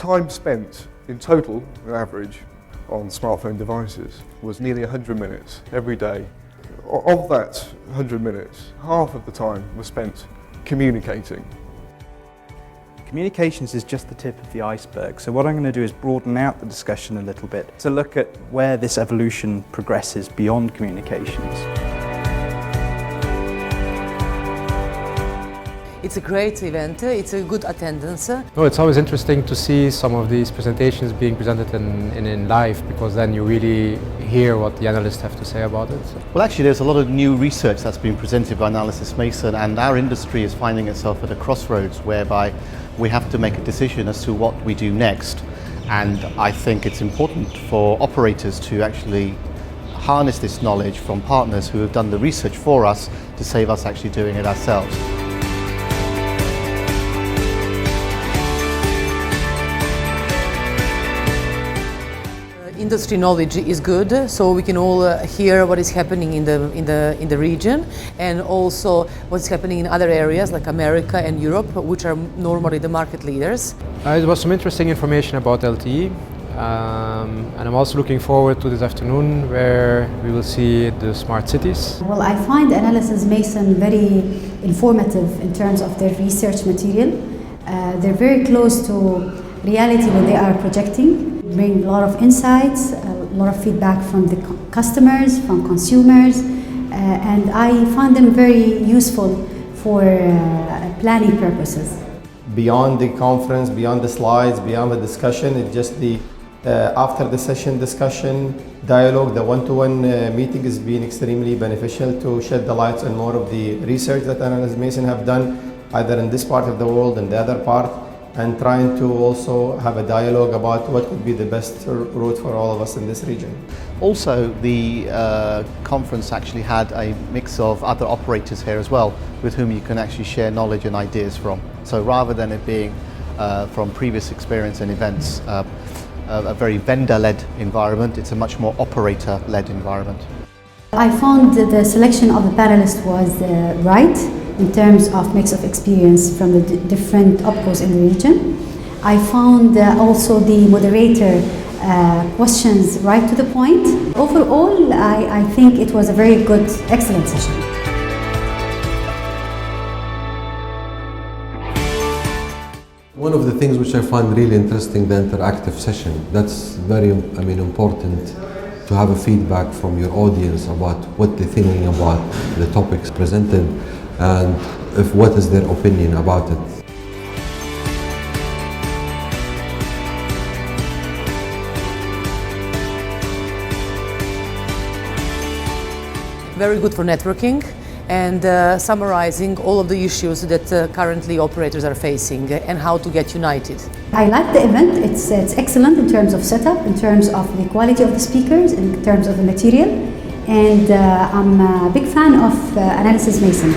time spent in total, on average, on smartphone devices was nearly 100 minutes every day. Of that 100 minutes, half of the time was spent communicating. Communications is just the tip of the iceberg, so what I'm going to do is broaden out the discussion a little bit to look at where this evolution progresses beyond communications. It's a great event, it's a good attendance. No, it's always interesting to see some of these presentations being presented in live, because then you really hear what the analysts have to say about it. Well, actually there's a lot of new research that's been presented by Analysys Mason, and our industry is finding itself at a crossroads whereby we have to make a decision as to what we do next. And I think it's important for operators to actually harness this knowledge from partners who have done the research for us to save us actually doing it ourselves. Industry knowledge is good, so we can all hear what is happening in the region, and also what's happening in other areas like America and Europe, which are normally the market leaders. There was some interesting information about LTE, and I'm also looking forward to this afternoon where we will see the smart cities. Well, I find Analysys Mason very informative in terms of their research material. They're very close to reality when they are projecting. Bring a lot of insights, a lot of feedback from the customers, from consumers, and I find them very useful for planning purposes. Beyond the conference, beyond the slides, beyond the discussion, it's just the after the session discussion, dialogue, the one-to-one meeting has been extremely beneficial to shed the lights on more of the research that Analysys Mason have done, either in this part of the world and the other part, and trying to also have a dialogue about what would be the best route for all of us in this region. Also, the conference actually had a mix of other operators here as well, with whom you can actually share knowledge and ideas from. So rather than it being from previous experience and events, a very vendor-led environment, it's a much more operator-led environment. I found that the selection of the panelists was right in terms of mix of experience from the different opcos in the region. I found also the moderator questions right to the point. Overall, I think it was a very good, excellent session. One of the things which I find really interesting, the interactive session. That's very, important to have a feedback from your audience about what they're thinking about the topics presented and what is their opinion about it. Very good for networking and summarizing all of the issues that currently operators are facing and how to get united. I like the event. It's excellent in terms of setup, in terms of the quality of the speakers, in terms of the material, and I'm a big fan of Analysys Mason.